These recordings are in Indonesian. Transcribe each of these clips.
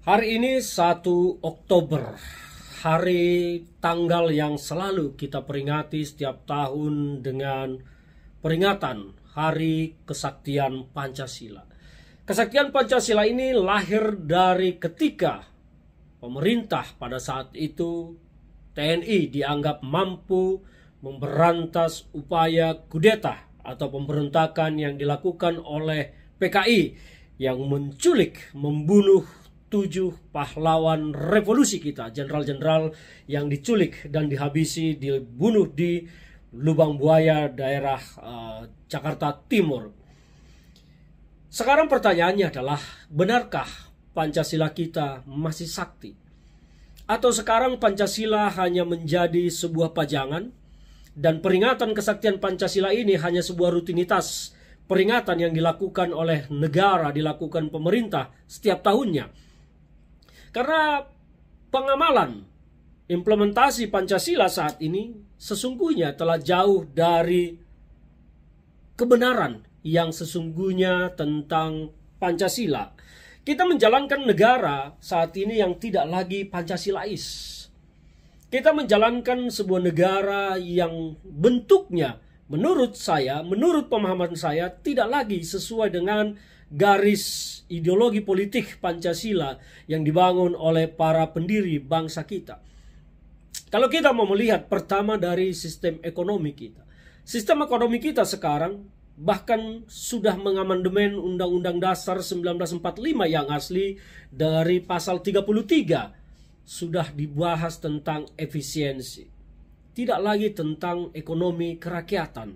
Hari ini 1 Oktober, hari tanggal yang selalu kita peringati setiap tahun dengan peringatan Hari Kesaktian Pancasila. Kesaktian Pancasila ini lahir dari ketika pemerintah pada saat itu, TNI dianggap mampu memberantas upaya kudeta atau pemberontakan yang dilakukan oleh PKI yang menculik, membunuh 7 pahlawan revolusi kita, jenderal-jenderal yang diculik dan dihabisi, dibunuh di Lubang Buaya, daerah Jakarta Timur. Sekarang pertanyaannya adalah, benarkah Pancasila kita masih sakti? Atau sekarang Pancasila hanya menjadi sebuah pajangan dan peringatan kesaktian Pancasila ini hanya sebuah rutinitas peringatan yang dilakukan oleh negara, dilakukan pemerintah setiap tahunnya? Karena pengamalan implementasi Pancasila saat ini sesungguhnya telah jauh dari kebenaran yang sesungguhnya tentang Pancasila. Kita menjalankan negara saat ini yang tidak lagi Pancasilais. Kita menjalankan sebuah negara yang bentuknya menurut saya, menurut pemahaman saya, tidak lagi sesuai dengan garis ideologi politik Pancasila yang dibangun oleh para pendiri bangsa kita. Kalau kita mau melihat pertama dari sistem ekonomi kita. Sistem ekonomi kita sekarang bahkan sudah mengamandemen Undang-Undang Dasar 1945 yang asli dari pasal 33. Sudah dibahas tentang efisiensi. Tidak lagi tentang ekonomi kerakyatan.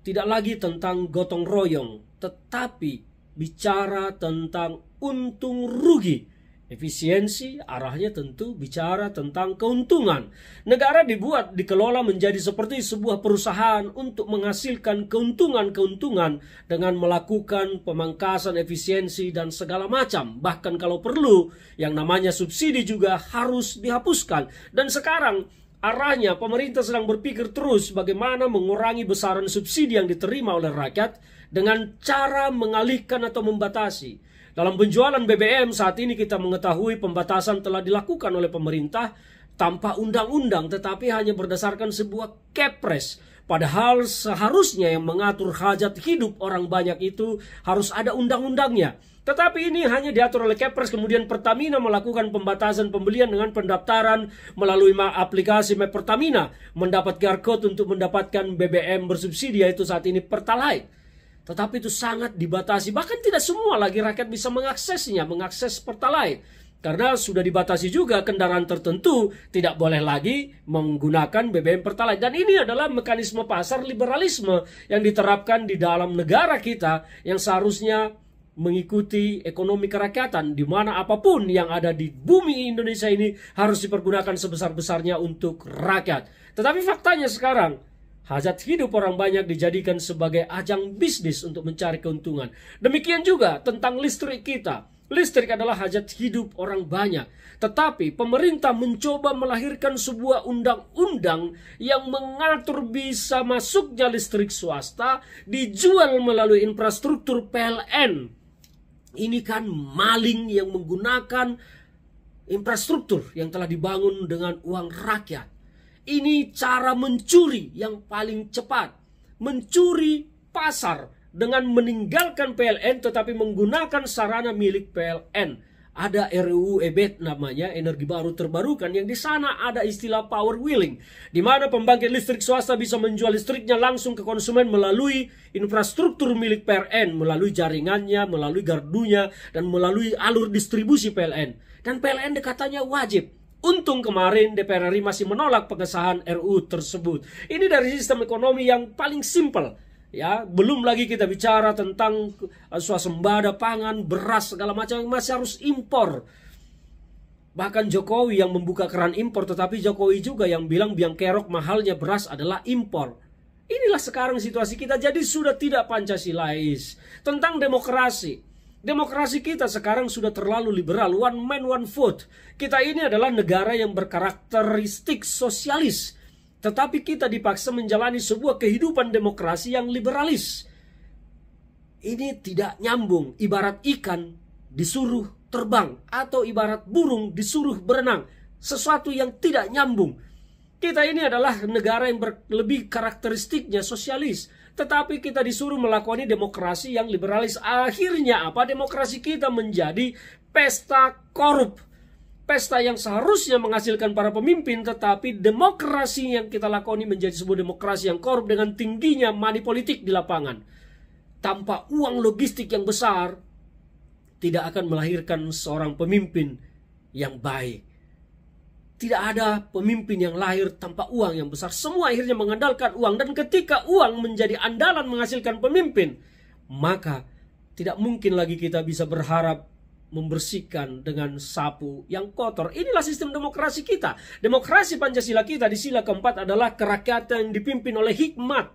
Tidak lagi tentang gotong royong. Tetapi bicara tentang untung rugi. Efisiensi arahnya tentu bicara tentang keuntungan. Negara dibuat, dikelola menjadi seperti sebuah perusahaan untuk menghasilkan keuntungan-keuntungan dengan melakukan pemangkasan efisiensi dan segala macam. Bahkan kalau perlu, yang namanya subsidi juga harus dihapuskan. Dan sekarang arahnya pemerintah sedang berpikir terus bagaimana mengurangi besaran subsidi yang diterima oleh rakyat dengan cara mengalihkan atau membatasi. Dalam penjualan BBM saat ini kita mengetahui pembatasan telah dilakukan oleh pemerintah tanpa undang-undang, tetapi hanya berdasarkan sebuah kepres. Padahal seharusnya yang mengatur hajat hidup orang banyak itu harus ada undang-undangnya. Tetapi ini hanya diatur oleh kepres. Kemudian Pertamina melakukan pembatasan pembelian dengan pendaftaran melalui aplikasi My Pertamina, mendapat QR code untuk mendapatkan BBM bersubsidi, yaitu saat ini Pertalite. Tetapi itu sangat dibatasi. Bahkan tidak semua lagi rakyat bisa mengaksesnya, mengakses Pertalite. Karena sudah dibatasi juga kendaraan tertentu tidak boleh lagi menggunakan BBM Pertalite. Dan ini adalah mekanisme pasar liberalisme yang diterapkan di dalam negara kita yang seharusnya mengikuti ekonomi kerakyatan, di mana apapun yang ada di bumi Indonesia ini harus dipergunakan sebesar-besarnya untuk rakyat. Tetapi faktanya sekarang hajat hidup orang banyak dijadikan sebagai ajang bisnis untuk mencari keuntungan. Demikian juga tentang listrik kita. Listrik adalah hajat hidup orang banyak. Tetapi pemerintah mencoba melahirkan sebuah undang-undang yang mengatur bisa masuknya listrik swasta dijual melalui infrastruktur PLN. Ini kan maling yang menggunakan infrastruktur yang telah dibangun dengan uang rakyat. Ini cara mencuri yang paling cepat. Mencuri pasar dengan meninggalkan PLN tetapi menggunakan sarana milik PLN. Ada RUU EBT namanya, energi baru terbarukan, yang di sana ada istilah power wheeling, di mana pembangkit listrik swasta bisa menjual listriknya langsung ke konsumen melalui infrastruktur milik PLN, melalui jaringannya, melalui gardunya, dan melalui alur distribusi PLN. Dan PLN katanya wajib. Untung kemarin DPR RI masih menolak pengesahan RUU tersebut. Ini dari sistem ekonomi yang paling simpel. Ya, belum lagi kita bicara tentang swasembada pangan, beras, segala macam yang masih harus impor. Bahkan Jokowi yang membuka keran impor, tetapi Jokowi juga yang bilang biang kerok mahalnya beras adalah impor. Inilah sekarang situasi kita, jadi sudah tidak Pancasilais. Tentang demokrasi. Demokrasi kita sekarang sudah terlalu liberal, one man one vote. Kita ini adalah negara yang berkarakteristik sosialis. Tetapi kita dipaksa menjalani sebuah kehidupan demokrasi yang liberalis. Ini tidak nyambung, ibarat ikan disuruh terbang, atau ibarat burung disuruh berenang. Sesuatu yang tidak nyambung. Kita ini adalah negara yang lebih karakteristiknya sosialis, tetapi kita disuruh melakukan demokrasi yang liberalis. Akhirnya apa? Demokrasi kita menjadi pesta korup. Pesta yang seharusnya menghasilkan para pemimpin, tetapi demokrasi yang kita lakoni menjadi sebuah demokrasi yang korup dengan tingginya money politik di lapangan. Tanpa uang logistik yang besar, tidak akan melahirkan seorang pemimpin yang baik. Tidak ada pemimpin yang lahir tanpa uang yang besar. Semua akhirnya mengandalkan uang. Dan ketika uang menjadi andalan menghasilkan pemimpin, maka tidak mungkin lagi kita bisa berharap membersihkan dengan sapu yang kotor. Inilah sistem demokrasi kita. Demokrasi Pancasila kita di sila keempat adalah kerakyatan yang dipimpin oleh hikmat.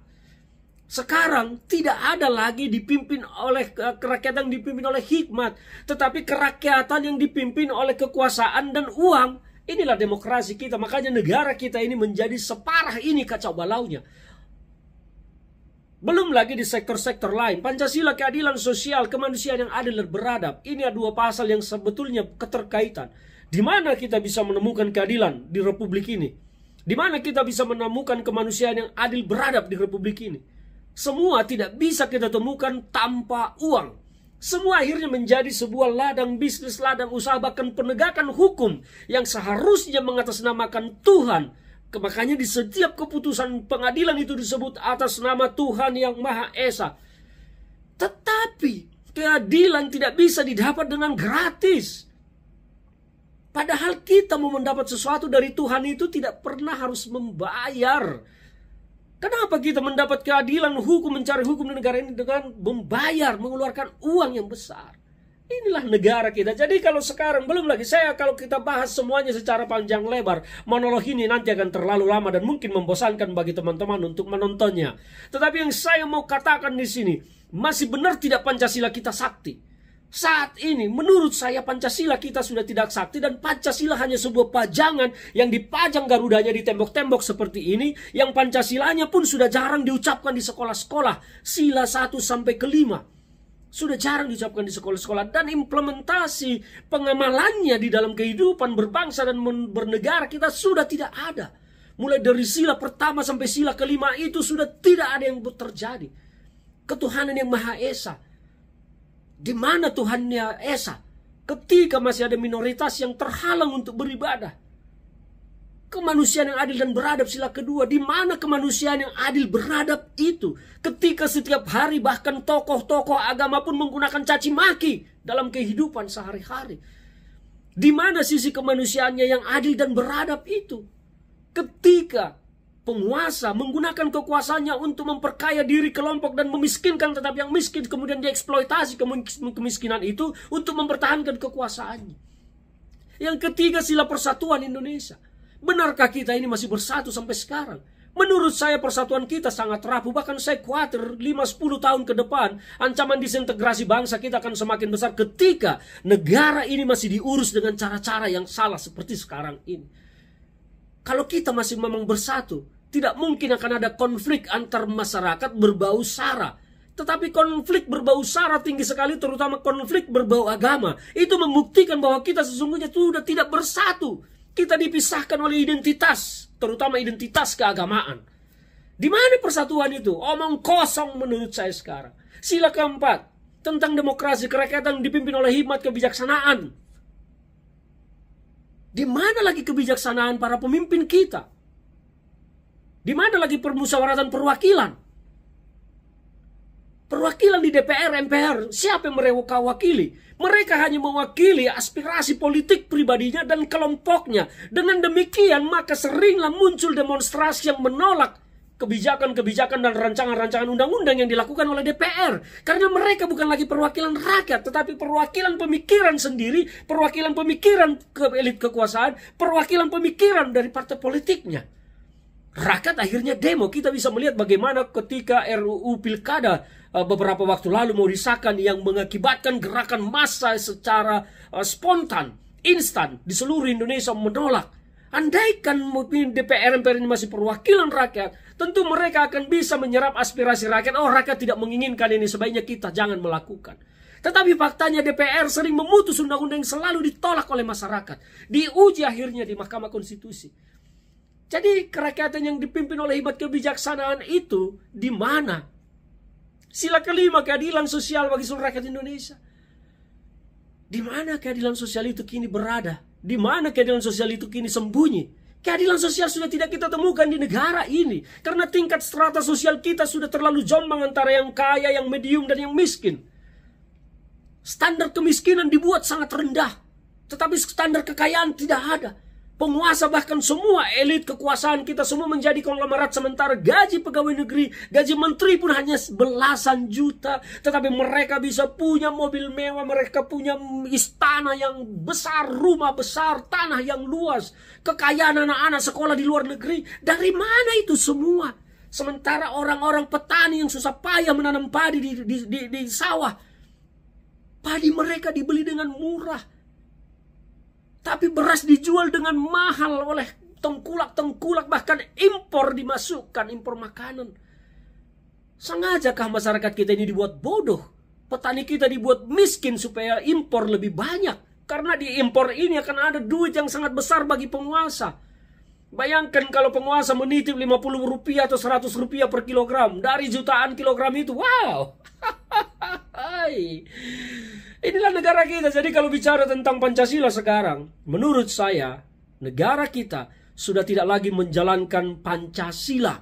Sekarang tidak ada lagi dipimpin oleh kerakyatan yang dipimpin oleh hikmat, tetapi kerakyatan yang dipimpin oleh kekuasaan dan uang. Inilah demokrasi kita. Makanya negara kita ini menjadi separah ini kacau balaunya. Belum lagi di sektor-sektor lain. Pancasila, keadilan sosial, kemanusiaan yang adil dan beradab. Ini ada dua pasal yang sebetulnya keterkaitan. Di mana kita bisa menemukan keadilan di Republik ini? Di mana kita bisa menemukan kemanusiaan yang adil beradab di Republik ini? Semua tidak bisa kita temukan tanpa uang. Semua akhirnya menjadi sebuah ladang bisnis, ladang usaha, bahkan penegakan hukum yang seharusnya mengatasnamakan Tuhan. Makanya di setiap keputusan pengadilan itu disebut atas nama Tuhan yang Maha Esa. Tetapi keadilan tidak bisa didapat dengan gratis. Padahal kita mau mendapat sesuatu dari Tuhan itu tidak pernah harus membayar. Kenapa kita mendapat keadilan hukum, mencari hukum di negara ini dengan membayar, mengeluarkan uang yang besar? Inilah negara kita. Jadi kalau sekarang, belum lagi kalau kita bahas semuanya secara panjang lebar, monolog ini nanti akan terlalu lama dan mungkin membosankan bagi teman-teman untuk menontonnya. Tetapi yang saya mau katakan di sini, masih benar tidak Pancasila kita sakti? Saat ini menurut saya Pancasila kita sudah tidak sakti, dan Pancasila hanya sebuah pajangan yang dipajang garudanya di tembok-tembok seperti ini, yang Pancasilanya pun sudah jarang diucapkan di sekolah-sekolah. Sila 1 sampai ke 5 sudah jarang diucapkan di sekolah-sekolah, dan implementasi pengamalannya di dalam kehidupan berbangsa dan bernegara kita sudah tidak ada. Mulai dari sila pertama sampai sila kelima itu sudah tidak ada yang terjadi. Ketuhanan yang Maha Esa. Di mana Tuhannya Esa? Ketika masih ada minoritas yang terhalang untuk beribadah. Kemanusiaan yang adil dan beradab sila kedua. Di mana kemanusiaan yang adil beradab itu? Ketika setiap hari bahkan tokoh-tokoh agama pun menggunakan caci maki dalam kehidupan sehari-hari. Di mana sisi kemanusiaannya yang adil dan beradab itu? Ketika penguasa menggunakan kekuasaannya untuk memperkaya diri kelompok dan memiskinkan, tetapi yang miskin kemudian dieksploitasi kemiskinan itu untuk mempertahankan kekuasaannya. Yang ketiga, sila persatuan Indonesia. Benarkah kita ini masih bersatu sampai sekarang? Menurut saya persatuan kita sangat rapuh. Bahkan saya khawatir 5-10 tahun ke depan ancaman disintegrasi bangsa kita akan semakin besar ketika negara ini masih diurus dengan cara-cara yang salah seperti sekarang ini. Kalau kita masih memang bersatu, tidak mungkin akan ada konflik antar masyarakat berbau sara. Tetapi konflik berbau sara tinggi sekali, terutama konflik berbau agama. Itu membuktikan bahwa kita sesungguhnya sudah tidak bersatu. Kita dipisahkan oleh identitas, terutama identitas keagamaan. Di mana persatuan itu? Omong kosong menurut saya sekarang. Sila keempat, tentang demokrasi kerakyatan dipimpin oleh hikmat kebijaksanaan. Di mana lagi kebijaksanaan para pemimpin kita? Di mana lagi permusyawaratan perwakilan? Perwakilan di DPR, MPR, siapa yang mereka wakili? Mereka hanya mewakili aspirasi politik pribadinya dan kelompoknya. Dengan demikian maka seringlah muncul demonstrasi yang menolak kebijakan-kebijakan dan rancangan-rancangan undang-undang yang dilakukan oleh DPR. Karena mereka bukan lagi perwakilan rakyat, tetapi perwakilan pemikiran sendiri, perwakilan pemikiran ke elit kekuasaan, perwakilan pemikiran dari partai politiknya. Rakyat akhirnya demo. Kita bisa melihat bagaimana ketika RUU Pilkada beberapa waktu lalu mau disahkan yang mengakibatkan gerakan massa secara spontan, instan di seluruh Indonesia menolak. Andaikan DPR MPR ini masih perwakilan rakyat, tentu mereka akan bisa menyerap aspirasi rakyat. Oh, rakyat tidak menginginkan ini, sebaiknya kita jangan melakukan. Tetapi faktanya DPR sering memutus undang-undang yang selalu ditolak oleh masyarakat. Diuji akhirnya di Mahkamah Konstitusi. Jadi kerakyatan yang dipimpin oleh hebat kebijaksanaan itu di mana? Sila kelima, keadilan sosial bagi seluruh rakyat Indonesia. Di mana keadilan sosial itu kini berada? Di mana keadilan sosial itu kini sembunyi? Keadilan sosial sudah tidak kita temukan di negara ini. Karena tingkat strata sosial kita sudah terlalu jomplang antara yang kaya, yang medium, dan yang miskin. Standar kemiskinan dibuat sangat rendah. Tetapi standar kekayaan tidak ada. Penguasa bahkan semua elit kekuasaan kita semua menjadi konglomerat, sementara gaji pegawai negeri, gaji menteri pun hanya belasan juta. Tetapi mereka bisa punya mobil mewah, mereka punya istana yang besar, rumah besar, tanah yang luas, kekayaan anak-anak sekolah di luar negeri. Dari mana itu semua? Sementara orang-orang petani yang susah payah menanam padi di sawah, padi mereka dibeli dengan murah. Tapi beras dijual dengan mahal oleh tengkulak-tengkulak, bahkan impor dimasukkan, impor makanan. Sengajakah masyarakat kita ini dibuat bodoh? Petani kita dibuat miskin supaya impor lebih banyak. Karena di impor ini akan ada duit yang sangat besar bagi penguasa. Bayangkan kalau penguasa menitip 50 rupiah atau 100 rupiah per kilogram. Dari jutaan kilogram itu, wow. Inilah negara kita. Jadi kalau bicara tentang Pancasila sekarang, menurut saya, negara kita sudah tidak lagi menjalankan Pancasila.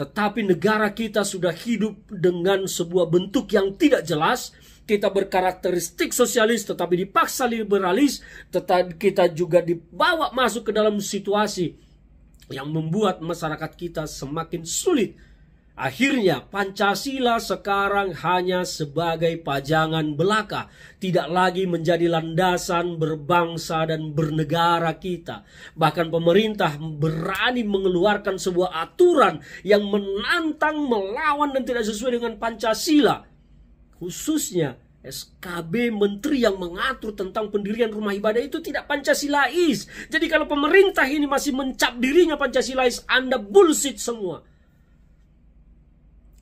Tetapi negara kita sudah hidup dengan sebuah bentuk yang tidak jelas. Kita berkarakteristik sosialis tetapi dipaksa liberalis. Tetapi kita juga dibawa masuk ke dalam situasi yang membuat masyarakat kita semakin sulit. Akhirnya Pancasila sekarang hanya sebagai pajangan belaka, tidak lagi menjadi landasan berbangsa dan bernegara kita. Bahkan pemerintah berani mengeluarkan sebuah aturan yang menantang, melawan dan tidak sesuai dengan Pancasila. Khususnya SKB Menteri yang mengatur tentang pendirian rumah ibadah itu tidak Pancasilais. Jadi kalau pemerintah ini masih mencap dirinya Pancasilais, Anda bullshit semua.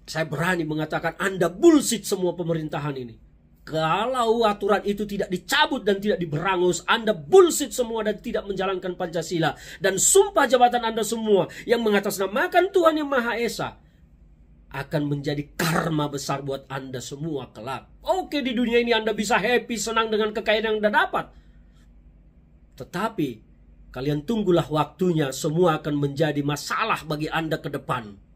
Saya berani mengatakan Anda bullshit semua pemerintahan ini. Kalau aturan itu tidak dicabut dan tidak diberangus, Anda bullshit semua dan tidak menjalankan Pancasila. Dan sumpah jabatan Anda semua yang mengatasnamakan Tuhan Yang Maha Esa akan menjadi karma besar buat Anda semua kelak. Oke, di dunia ini Anda bisa happy, senang dengan kekayaan yang Anda dapat. Tetapi kalian tunggulah waktunya, semua akan menjadi masalah bagi Anda ke depan.